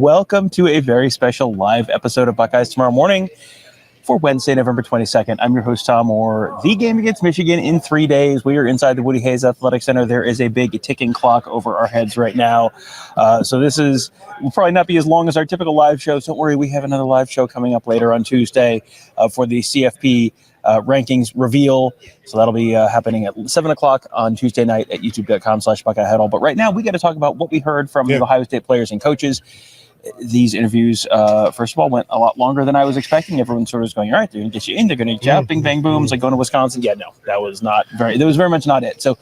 welcome to a very special live episode of Buckeyes Tomorrow Morning for Wednesday, November 22nd. I'm your host, Tom Orr. The game against Michigan in 3 days. We are inside the Woody Hayes Athletic Center. There is a big ticking clock over our heads right now. So this will probably not be as long as our typical live shows. Don't worry, we have another live show coming up later on Tuesday for the CFP rankings reveal. So that'll be happening at 7 o'clock on Tuesday night at youtube.com/Buckeye Huddle. But right now, we got to talk about what we heard from the Ohio State players and coaches. These interviews, first of all, went a lot longer than I was expecting. Everyone sort of was going, all right, they're going to get you in, they're going to get you out, bing, bang, boom. It's like going to Wisconsin. Yeah, no, that was very much not it. So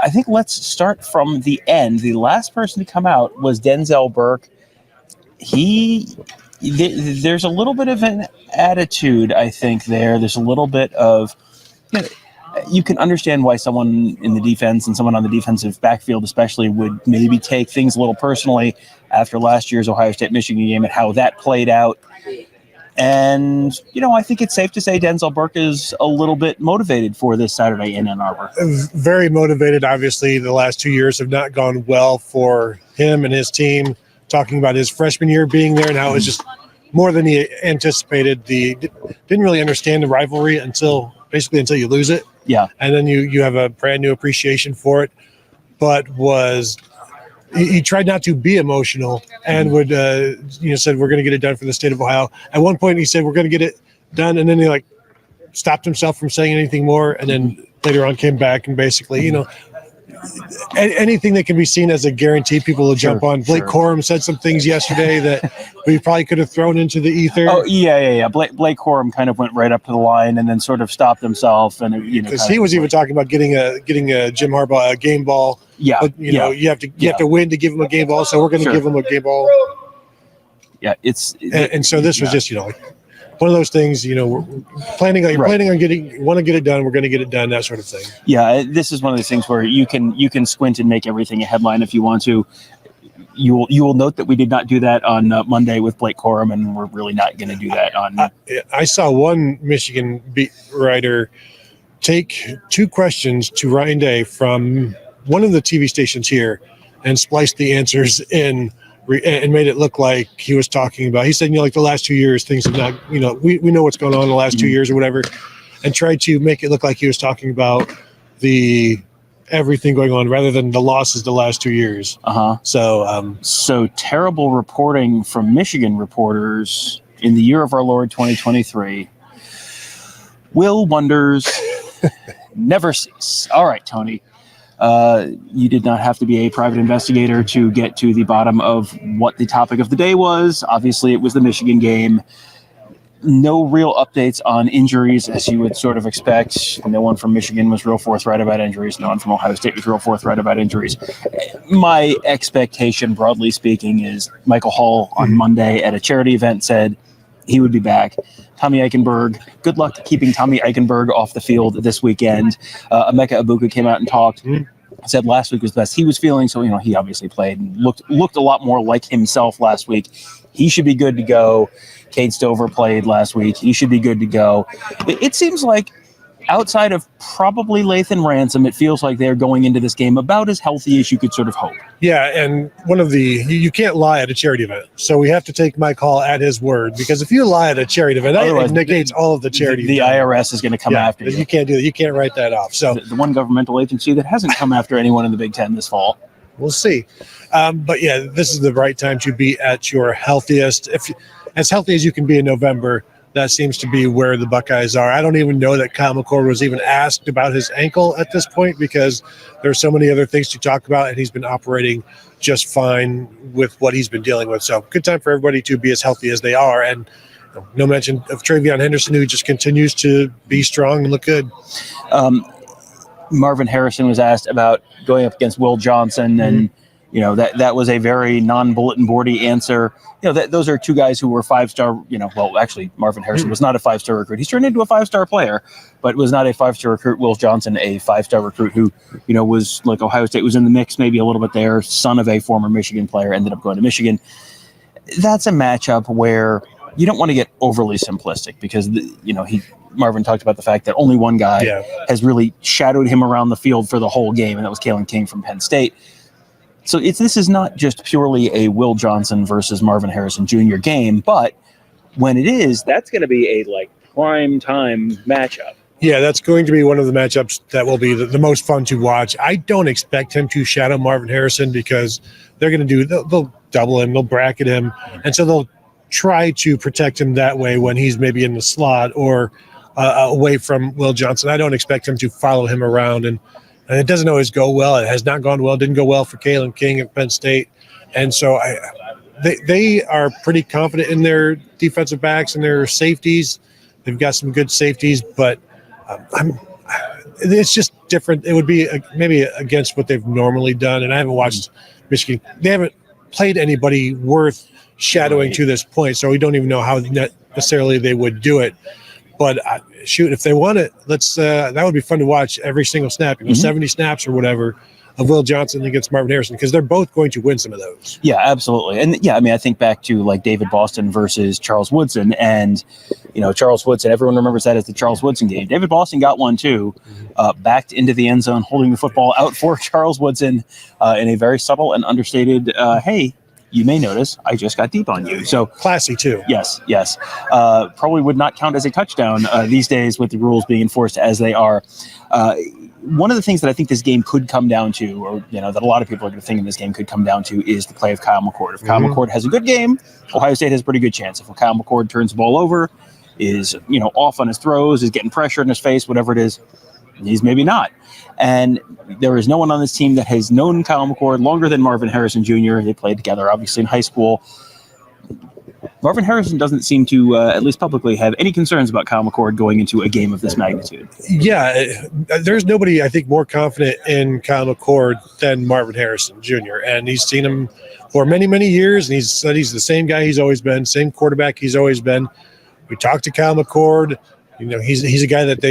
I think let's start from the end. The last person to come out was Denzel Burke. There's a little bit of an attitude, I think, there. There's a little bit of, you can understand why someone in the defense and someone on the defensive backfield especially would maybe take things a little personally after last year's Ohio State-Michigan game and how that played out. And, I think it's safe to say Denzel Burke is a little bit motivated for this Saturday in Ann Arbor. Very motivated. Obviously, the last 2 years have not gone well for him and his team. Talking about his freshman year being there and how it was just more than he anticipated. Didn't really understand the rivalry until you lose it. Yeah. And then you have a brand new appreciation for it. But he tried not to be emotional and would said we're going to get it done for the state of Ohio. At one point he said we're going to get it done, and then he stopped himself from saying anything more, and then later on came back and basically anything that can be seen as a guarantee, people will jump on. Blake Corum said some things yesterday that we probably could have thrown into the ether. Oh, yeah. Blake Corum kind of went right up to the line and then sort of stopped himself. And because he was even talking about getting a Jim Harbaugh a game ball. Yeah, but, you have to win to give him a game ball, so we're going to give him a game ball. Yeah, and so this was just one of those things, we're planning on want to get it done. We're going to get it done, that sort of thing. Yeah, this is one of those things where you can squint and make everything a headline if you want to. You will note that we did not do that on Monday with Blake Corum, and we're really not going to do that on. I saw one Michigan beat writer take two questions to Ryan Day from one of the TV stations here and spliced the answers in. And made it look like he was talking about, he said, the last 2 years, things have not, we know what's going on in the last 2 years or whatever, and tried to make it look like he was talking about everything going on rather than the losses the last 2 years. So terrible reporting from Michigan reporters in the year of our Lord 2023. Will wonders never cease. All right, Tony. You did not have to be a private investigator to get to the bottom of what the topic of the day was. Obviously, it was the Michigan game. No real updates on injuries, as you would sort of expect. No one from Michigan was real forthright about injuries. No one from Ohio State was real forthright about injuries. My expectation, broadly speaking, is Michael Hall on Monday at a charity event said he would be back. Tommy Eichenberg, good luck keeping Tommy Eichenberg off the field this weekend. Emeka Egbuka came out and talked, said last week was the best he was feeling. So, he obviously played and looked a lot more like himself last week. He should be good to go. Cade Stover played last week. He should be good to go. It seems like outside of probably Lathan Ransom, it feels like they're going into this game about as healthy as you could sort of hope. Yeah, and you can't lie at a charity event. So we have to take Mike Hall at his word, because if you lie at a charity event, that negates all of the charity. The IRS is going to come after you. You can't do that. You can't write that off. So the one governmental agency that hasn't come after anyone in the Big Ten this fall. We'll see. But yeah, this is the right time to be at your healthiest. As healthy as you can be in November, that seems to be where the Buckeyes are. I don't even know that Kyle McCord was even asked about his ankle at this point, because there's so many other things to talk about, and he's been operating just fine with what he's been dealing with. So good time for everybody to be as healthy as they are. And no mention of Travion Henderson, who just continues to be strong and look good. Marvin Harrison was asked about going up against Will Johnson, and that was a very non-bulletin boardy answer. Those are two guys who were five-star, well, actually, Marvin Harrison was not a five-star recruit. He's turned into a five-star player, but was not a five-star recruit. Will Johnson, a five-star recruit who, was like Ohio State was in the mix maybe a little bit there, son of a former Michigan player, ended up going to Michigan. That's a matchup where you don't want to get overly simplistic, because, Marvin talked about the fact that only one guy has really shadowed him around the field for the whole game, and that was Kalen King from Penn State. So this is not just purely a Will Johnson versus Marvin Harrison Jr. game, but when it is, that's going to be a prime time matchup. Yeah, that's going to be one of the matchups that will be the most fun to watch. I don't expect him to shadow Marvin Harrison because they'll double him, they'll bracket him, and so they'll try to protect him that way when he's maybe in the slot or away from Will Johnson. I don't expect him to follow him around, and it doesn't always go well. It has not gone well. It didn't go well for Kalen King at Penn State, and so they are pretty confident in their defensive backs and their safeties. They've got some good safeties, but it's just different. It would be maybe against what they've normally done, and I haven't watched Michigan. They haven't played anybody worth shadowing to this point, so we don't even know how necessarily they would do it. But shoot, if they want it, that would be fun to watch every single snap, 70 snaps or whatever, of Will Johnson against Marvin Harrison, because they're both going to win some of those. Yeah, absolutely. And yeah, I mean, I think back to David Boston versus Charles Woodson, and Charles Woodson, everyone remembers that as the Charles Woodson game. David Boston got one too, backed into the end zone, holding the football out for Charles Woodson in a very subtle and understated, hey, you may notice I just got deep on you. So classy too. Yes. Probably would not count as a touchdown these days with the rules being enforced as they are. One of the things that I think this game could come down to, or that a lot of people are going to think this game could come down to, is the play of Kyle McCord. If Kyle McCord has a good game, Ohio State has a pretty good chance. If Kyle McCord turns the ball over, is off on his throws, is getting pressure in his face, whatever it is, he's maybe not. And there is no one on this team that has known Kyle McCord longer than Marvin Harrison Jr. They played together, obviously, in high school. Marvin Harrison doesn't seem to, at least publicly, have any concerns about Kyle McCord going into a game of this magnitude. Yeah, there's nobody, I think, more confident in Kyle McCord than Marvin Harrison Jr., and he's seen him for many, many years, and he's said he's the same guy he's always been, same quarterback he's always been. We talked to Kyle McCord. He's a guy that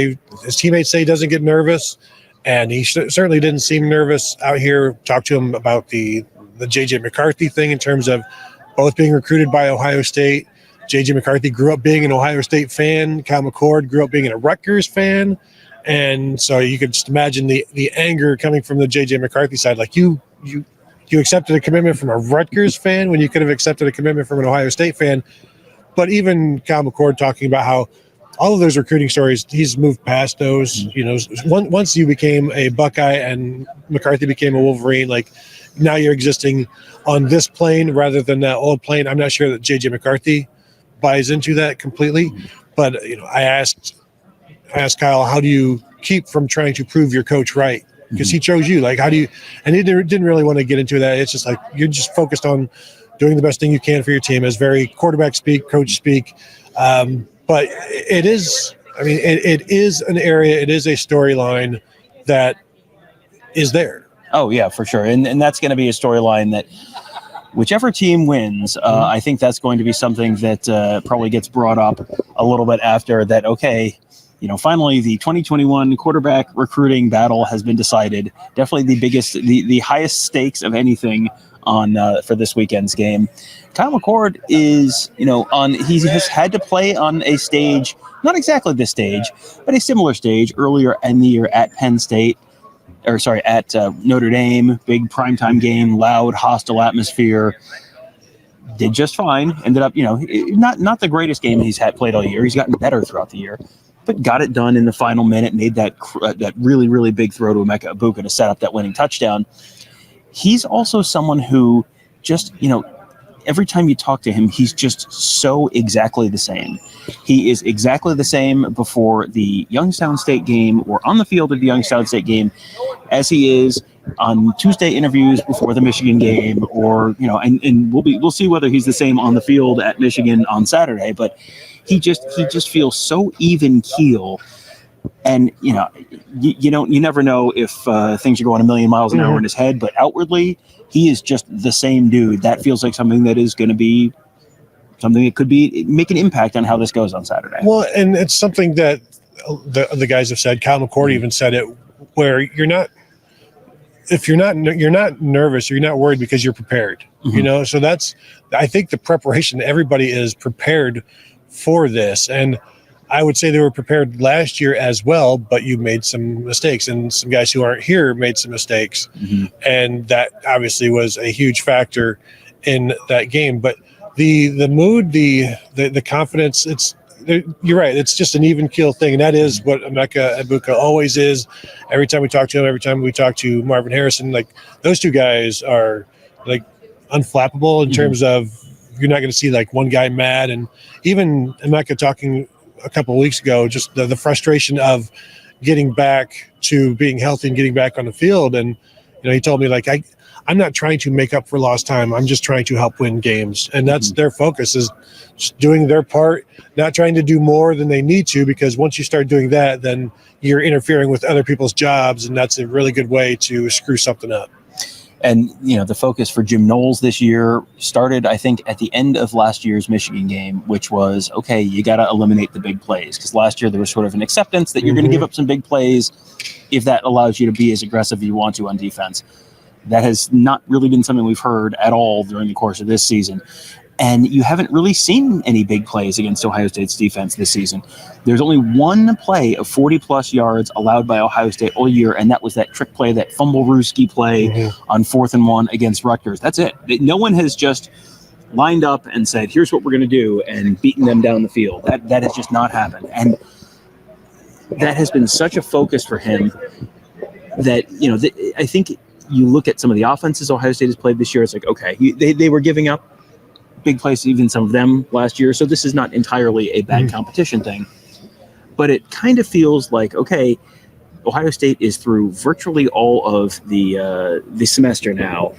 his teammates say doesn't get nervous, and he certainly didn't seem nervous out here. Talked to him about the J.J. McCarthy thing in terms of both being recruited by Ohio State. J.J. McCarthy grew up being an Ohio State fan. Kyle McCord grew up being a Rutgers fan. And so you could just imagine the anger coming from the J.J. McCarthy side. Like, you accepted a commitment from a Rutgers fan when you could have accepted a commitment from an Ohio State fan. But even Kyle McCord talking about how all of those recruiting stories, he's moved past those. Once you became a Buckeye and McCarthy became a Wolverine, now you're existing on this plane rather than that old plane. I'm not sure that J.J. McCarthy buys into that completely, but I asked Kyle, how do you keep from trying to prove your coach right? Because he chose you. How do you? And he didn't really want to get into that. It's just you're just focused on doing the best thing you can for your team. As very quarterback speak, coach speak. But it is. I mean, it is an area. It is a storyline that is there. Oh, yeah, for sure. And that's going to be a storyline that whichever team wins, I think that's going to be something that probably gets brought up a little bit after that. Okay, finally the 2021 quarterback recruiting battle has been decided. Definitely the biggest, the highest stakes of anything on for this weekend's game. Kyle McCord is, he has had to play on a stage, not exactly this stage, but a similar stage earlier in the year at Penn State. At Notre Dame, big primetime game, loud, hostile atmosphere. Did just fine. Ended up, not the greatest game he's played all year. He's gotten better throughout the year, but got it done in the final minute. Made that really, really big throw to Emeka Egbuka to set up that winning touchdown. He's also someone who just, every time you talk to him, he's just so exactly the same. He is exactly the same before the Youngstown State game or on the field of the Youngstown State game as he is on Tuesday interviews before the Michigan game, or, and we'll see whether he's the same on the field at Michigan on Saturday, but he just feels so even keel. And, you never know if things are going a million miles an hour in his head, but outwardly, he is just the same dude. That feels like something that is going to be something that could make an impact on how this goes on Saturday. Well, and it's something that the guys have said. Kyle McCord even said it, where you're not nervous, or you're not worried because you're prepared. So that's, I think, the preparation. Everybody is prepared for this, and I would say they were prepared last year as well, but you made some mistakes, and some guys who aren't here made some mistakes. And that obviously was a huge factor in that game. But the mood, the confidence, you're right. It's just an even keel thing. And that is what Emeka Egbuka always is. Every time we talk to him, every time we talk to Marvin Harrison, like those two guys are like unflappable in terms of you're not going to see like one guy mad. And even Emeka talking a couple of weeks ago, just the frustration of getting back to being healthy and getting back on the field. And, he told me like, I'm not trying to make up for lost time. I'm just trying to help win games. And that's their focus, is just doing their part, not trying to do more than they need to, because once you start doing that, then you're interfering with other people's jobs. And that's a really good way to screw something up. And, the focus for Jim Knowles this year started, I think, at the end of last year's Michigan game, which was, okay, you got to eliminate the big plays. Because last year there was sort of an acceptance that you're going to give up some big plays if that allows you to be as aggressive as you want to on defense. That has not really been something we've heard at all during the course of this season. And you haven't really seen any big plays against Ohio State's defense this season. There's only one play of 40-plus yards allowed by Ohio State all year, and that was that trick play, that fumble-rooski play on 4th and 1 against Rutgers. That's it. No one has just lined up and said, here's what we're going to do, and beaten them down the field. That has just not happened. And that has been such a focus for him that, I think you look at some of the offenses Ohio State has played this year, it's like, okay, they were giving up big plays, even some of them last year. So this is not entirely a bad competition thing, but it kind of feels like, okay, Ohio State is through virtually all of the semester now.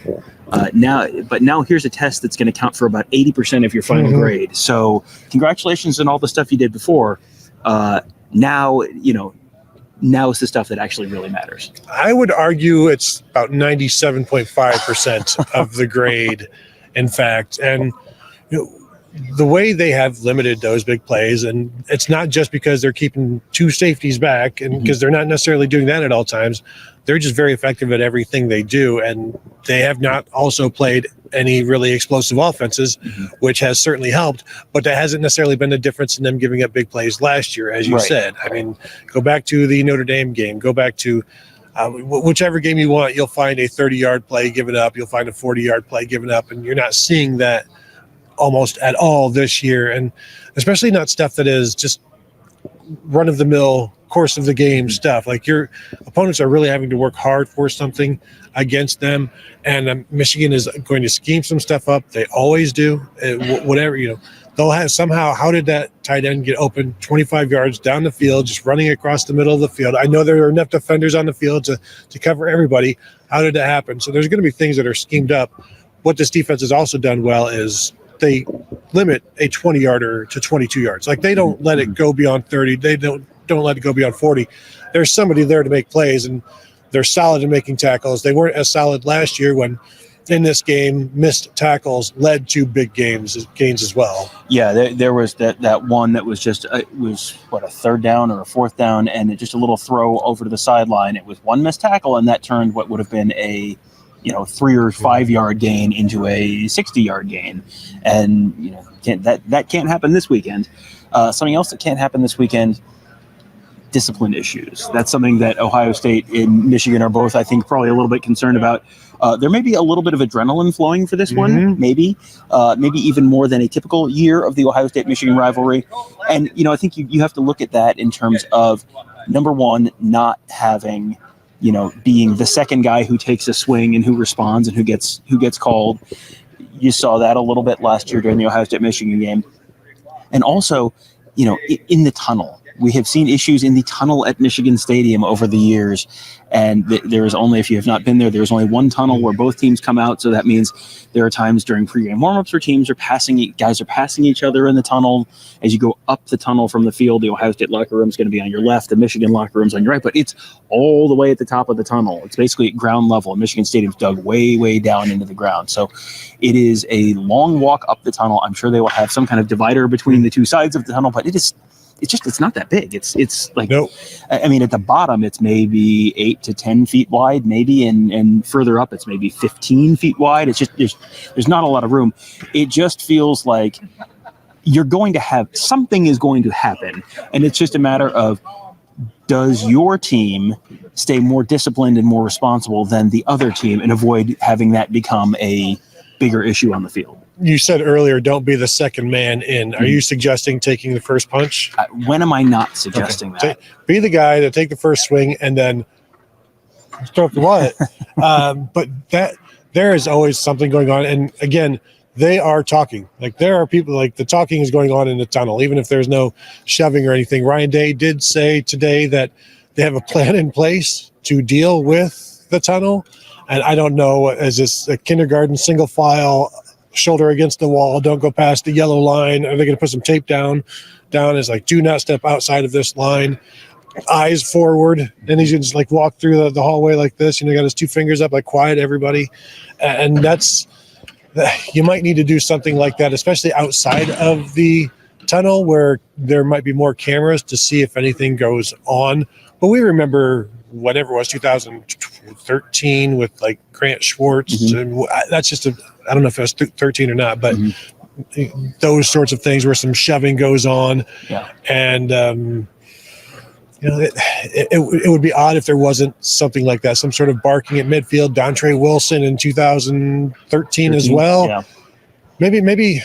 Now here's a test that's going to count for about 80% of your final grade. So congratulations on all the stuff you did before. Now is the stuff that actually really matters. I would argue it's about 97.5% of the grade, in fact. And the way they have limited those big plays, and it's not just because they're keeping two safeties back, and because they're not necessarily doing that at all times. They're just very effective at everything they do, and they have not also played any really explosive offenses, which has certainly helped, but that hasn't necessarily been the difference in them giving up big plays last year, as you said. I mean, go back to the Notre Dame game, go back to whichever game you want, you'll find a 30-yard play given up, you'll find a 40-yard play given up, and you're not seeing that almost at all this year, and especially not stuff that is just run-of-the-mill course of the game stuff. Like, your opponents are really having to work hard for something against them, and Michigan is going to scheme some stuff up. They always do. Whatever, they'll have somehow, how did that tight end get open 25 yards down the field, just running across the middle of the field? I know there are enough defenders on the field to cover everybody. How did that happen? So there's going to be things that are schemed up. What this defense has also done well is they limit a 20-yarder to 22 yards. Like, they don't let it go beyond 30. They don't let it go beyond 40. There's somebody there to make plays, and they're solid in making tackles. They weren't as solid last year when, in this game, missed tackles led to big gains as well. Yeah, there was that one that was just a 3rd down or a 4th down, and it just a little throw over to the sideline. It was one missed tackle, and that turned what would have been a 3 or 5 yard gain into a 60-yard gain. And that can't happen this weekend. Something else that can't happen this weekend: discipline issues. That's something that Ohio State and Michigan are both, I think, probably a little bit concerned about. There may be a little bit of adrenaline flowing for this one, maybe even more than a typical year of the Ohio State-Michigan rivalry. And, I think you have to look at that in terms of, number one, not having, being the second guy who takes a swing and who responds and who gets called. You saw that a little bit last year during the Ohio State-Michigan game. And also, in the tunnel. We have seen issues in the tunnel at Michigan Stadium over the years, and there is only, if you have not been there, there's only one tunnel where both teams come out. So that means there are times during pregame warmups where guys are passing each other in the tunnel. As you go up the tunnel from the field, the Ohio State locker room is going to be on your left, the Michigan locker room is on your right, but it's all the way at the top of the tunnel. It's basically at ground level. Michigan Stadium's dug way, way down into the ground. So it is a long walk up the tunnel. I'm sure they will have some kind of divider between the two sides of the tunnel, but it's not that big. It's like, nope. I mean, at the bottom, it's maybe 8 to 10 feet wide, maybe, and further up, it's maybe 15 feet wide. It's just, there's not a lot of room. It just feels like you're going to have something is going to happen, and it's just a matter of, does your team stay more disciplined and more responsible than the other team and avoid having that become a bigger issue on the field? You said earlier, don't be the second man in. Are you suggesting taking the first punch? When am I not suggesting that? Be the guy to take the first swing and then throw up the wallet. But there is always something going on. And again, they are talking. Like, there are people, like, the talking is going on in the tunnel, even if there's no shoving or anything. Ryan Day did say today that they have a plan in place to deal with the tunnel. And I don't know, is this a kindergarten single file, shoulder against the wall, don't go past the yellow line? Are they going to put some tape down? Is like, do not step outside of this line. Eyes forward. And he's going to just like walk through the hallway like this. You know, got his two fingers up, like, quiet everybody. And you might need to do something like that, especially outside of the tunnel where there might be more cameras to see if anything goes on. But we remember whatever it was, 2013 with like Grant Schwartz. Mm-hmm. And that's just I don't know if it was 13 or not, but those sorts of things where some shoving goes on. Yeah. And, you know, it would be odd if there wasn't something like that, some sort of barking at midfield. Dontre Wilson in 2013 as well. Yeah. Maybe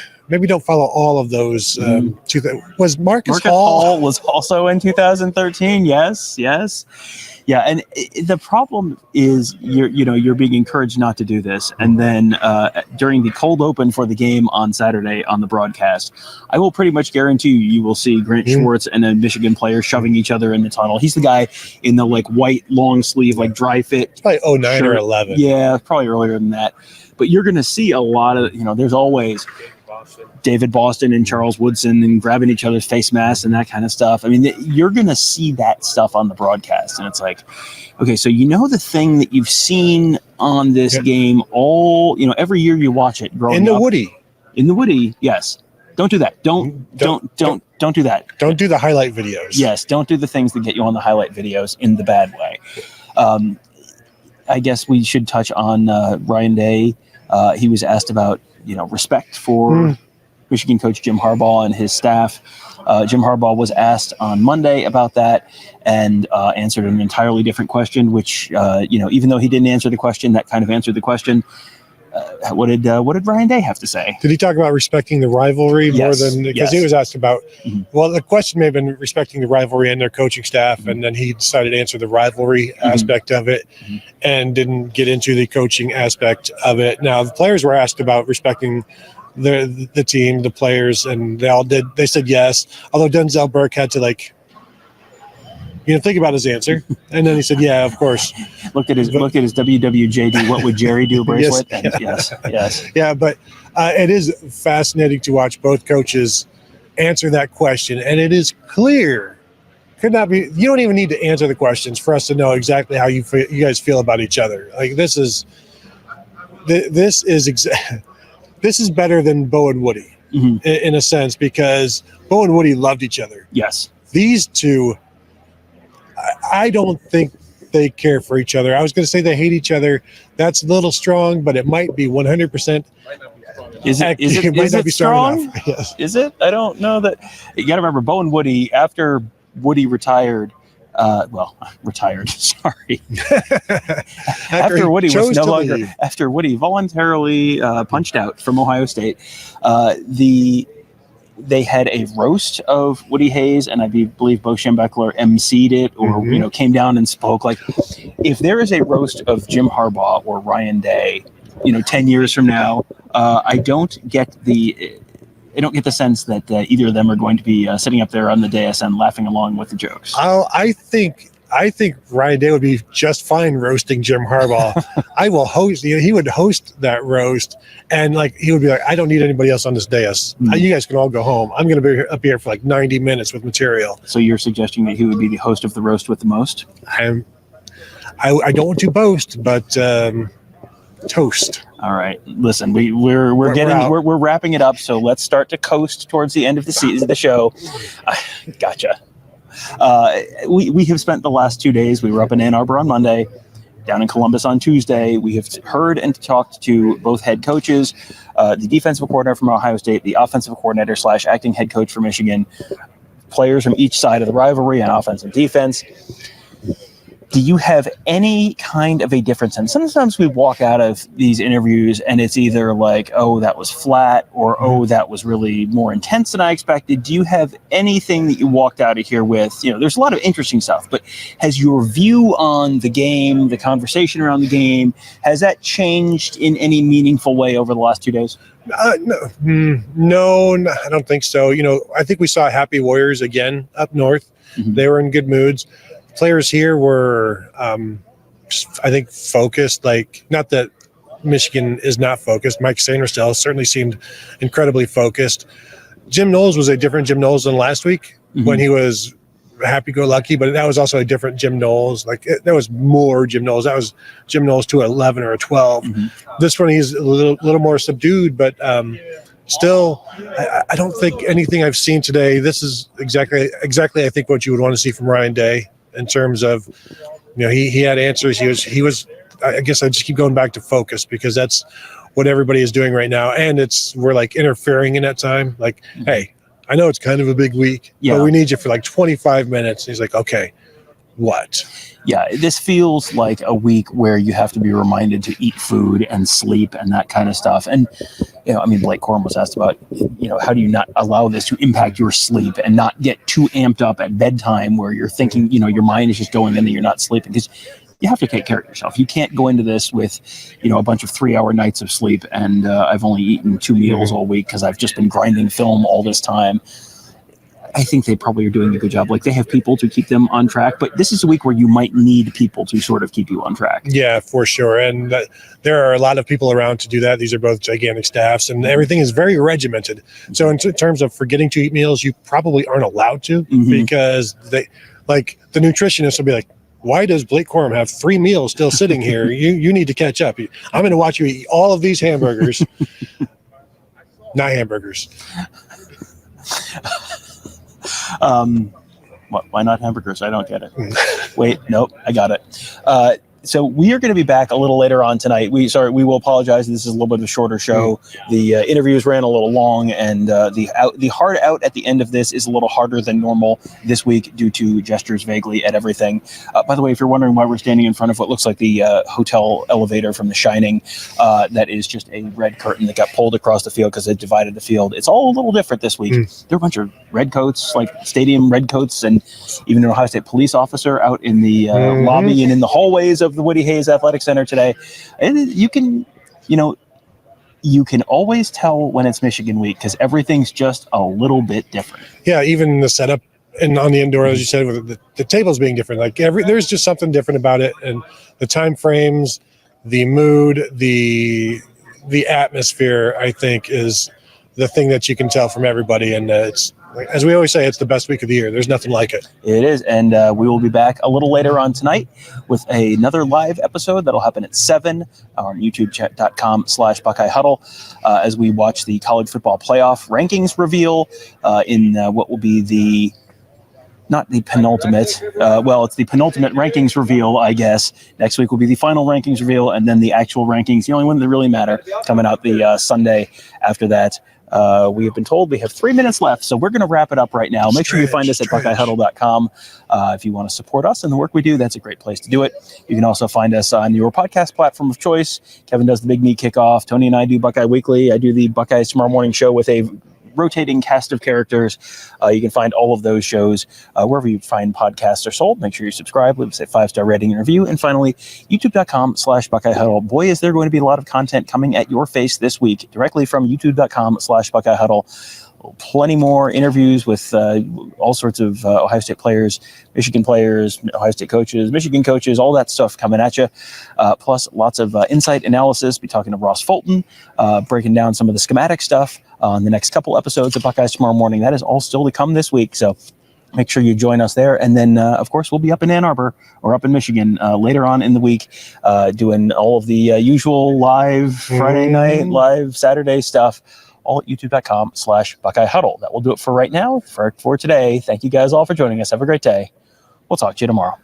don't follow all of those. Was Marcus Hall was also in 2013? Yes. Yeah, and the problem is you're being encouraged not to do this, and then during the cold open for the game on Saturday on the broadcast, I will pretty much guarantee you will see Grant Schwartz and a Michigan player shoving each other in the tunnel. He's the guy in the like white long sleeve, like dry fit. It's probably 09 or 11. Yeah, probably earlier than that. But you're going to see a lot of, there's always David Boston and Charles Woodson and grabbing each other's face masks and that kind of stuff. I mean, you're going to see that stuff on the broadcast. And it's like, okay, so the thing that you've seen on this game every year you watch it growing up. In the Woody, yes. Don't do that. Don't do that. Don't do the highlight videos. Yes, don't do the things that get you on the highlight videos in the bad way. I guess we should touch on Ryan Day. He was asked about respect for Michigan coach Jim Harbaugh and his staff. Jim Harbaugh was asked on Monday about that and answered an entirely different question, which, even though he didn't answer the question, that kind of answered the question. What did Ryan Day have to say? Did he talk about respecting the rivalry more than, because he was asked about, well, the question may have been respecting the rivalry and their coaching staff, and then he decided to answer the rivalry aspect of it and didn't get into the coaching aspect of it. Now, the players were asked about respecting the team, the players, and they all did. They said yes, although Denzel Burke had to think about his answer, and then he said, "Yeah, of course." Look at his WWJD. What would Jerry do bracelet? Yes. Yeah, but it is fascinating to watch both coaches answer that question, and it is clear. Could not be. You don't even need to answer the questions for us to know exactly how you guys feel about each other. Like, this is better than Bo and Woody in a sense, because Bo and Woody loved each other. Yes, these two. I don't think they care for each other. I was going to say they hate each other. That's a little strong, but it might be 100%. Is it strong? Yes. Is it? I don't know that. You got to remember, Bo and Woody, after Woody retired, sorry. After Woody voluntarily punched out from Ohio State, they had a roast of Woody Hayes, and I believe Bo Schembechler emceed it, or came down and spoke. Like, if there is a roast of Jim Harbaugh or Ryan Day, 10 years from now, I don't get the sense that either of them are going to be sitting up there on the dais and laughing along with the jokes. I think Ryan Day would be just fine roasting Jim Harbaugh. I will host. He would host that roast, and he would be like, "I don't need anybody else on this dais. You guys can all go home. I'm going to be up here for 90 minutes with material." So you're suggesting that he would be the host of the roast with the most? I don't want to boast, but toast. All right. Listen, we're wrapping it up. So let's start to coast towards the end of the show. Gotcha. We have spent the last 2 days. We were up in Ann Arbor on Monday, down in Columbus on Tuesday. We have heard and talked to both head coaches, the defensive coordinator from Ohio State, the offensive coordinator / acting head coach for Michigan, players from each side of the rivalry on offense and defense. Do you have any kind of a difference? And sometimes we walk out of these interviews and it's either like, oh, that was flat, or, oh, that was really more intense than I expected. Do you have anything that you walked out of here with? There's a lot of interesting stuff, but has your view on the game, the conversation around the game, has that changed in any meaningful way over the last 2 days? No, I don't think so. I think we saw happy Warriors again up north. Mm-hmm. They were in good moods. Players here were, I think, focused. Like, not that Michigan is not focused. Mike Sainristel certainly seemed incredibly focused. Jim Knowles was a different Jim Knowles than last week when he was happy-go-lucky, but that was also a different Jim Knowles. Like, there was more Jim Knowles. That was Jim Knowles to 11 or a 12. This one, he's a little more subdued, but still, I don't think anything I've seen today. This is exactly I think what you would want to see from Ryan Day. In terms of, he had answers. He was. I guess I just keep going back to focus, because that's what everybody is doing right now, and we're like interfering in that time. Like, hey, I know it's kind of a big week, but we need you for like 25 minutes. And he's like, okay, what? Yeah, this feels like a week where you have to be reminded to eat food and sleep and that kind of stuff. And, Blake Corum was asked about, how do you not allow this to impact your sleep and not get too amped up at bedtime where you're thinking, your mind is just going in and you're not sleeping, because you have to take care of yourself. You can't go into this with, a bunch of 3-hour nights of sleep and I've only eaten 2 meals all week because I've just been grinding film all this time. I think they probably are doing a good job. Like, they have people to keep them on track, but this is a week where you might need people to sort of keep you on track. Yeah, for sure. And there are a lot of people around to do that. These are both gigantic staffs, and everything is very regimented. So in terms of forgetting to eat meals, you probably aren't allowed to, because the nutritionist will be like, why does Blake Corum have 3 meals still sitting here? You need to catch up. I'm going to watch you eat all of these hamburgers. Not hamburgers. Why not hamburgers? I don't get it. Wait, nope, I got it. So we are going to be back a little later on tonight. We will apologize. This is a little bit of a shorter show. The interviews ran a little long, and the hard out at the end of this is a little harder than normal this week due to gestures vaguely at everything. By the way, if you're wondering why we're standing in front of what looks like the hotel elevator from The Shining, that is just a red curtain that got pulled across the field because it divided the field. It's all a little different this week. There are a bunch of red coats, like stadium red coats, and even an Ohio State police officer out in the lobby and in the hallways of the Woody Hayes Athletic Center today. And you can always tell when it's Michigan week because everything's just a little bit different. Yeah, even the setup and on the indoor, as you said, with the tables being different, like there's just something different about it, and the time frames, the mood, the atmosphere, I think, is the thing that you can tell from everybody, and it's. As we always say, it's the best week of the year. There's nothing like it. It is, and we will be back a little later on tonight with another live episode that'll happen at 7 on youtube.com/Buckeye Huddle as we watch the college football playoff rankings reveal in what will be not the penultimate. It's the penultimate rankings reveal, I guess. Next week will be the final rankings reveal, and then the actual rankings, the only one that really matter, coming out the Sunday after that. We have been told we have 3 minutes left, so we're going to wrap it up right now. Make sure you find us at BuckeyeHuddle.com. If you want to support us and the work we do, that's a great place to do it. You can also find us on your podcast platform of choice. Kevin does the Big Meat Kickoff. Tony and I do Buckeye Weekly. I do the Buckeyes Tomorrow Morning show with a rotating cast of characters. You can find all of those shows wherever you find podcasts are sold. Make sure you subscribe, leave us a 5-star rating and review. And finally, youtube.com/Buckeye Huddle. Boy, is there going to be a lot of content coming at your face this week directly from youtube.com/Buckeye Huddle. Plenty more interviews with all sorts of Ohio State players, Michigan players, Ohio State coaches, Michigan coaches, all that stuff coming at you. Plus lots of insight analysis. Be talking to Ross Fulton, breaking down some of the schematic stuff on the next couple episodes of Buckeyes Tomorrow Morning. That is all still to come this week. So make sure you join us there. And then, of course, we'll be up in Ann Arbor or up in Michigan later on in the week doing all of the usual live Friday night, live Saturday stuff. All at youtube.com/Buckeye Huddle. That will do it for right now. For today, thank you guys all for joining us. Have a great day. We'll talk to you tomorrow.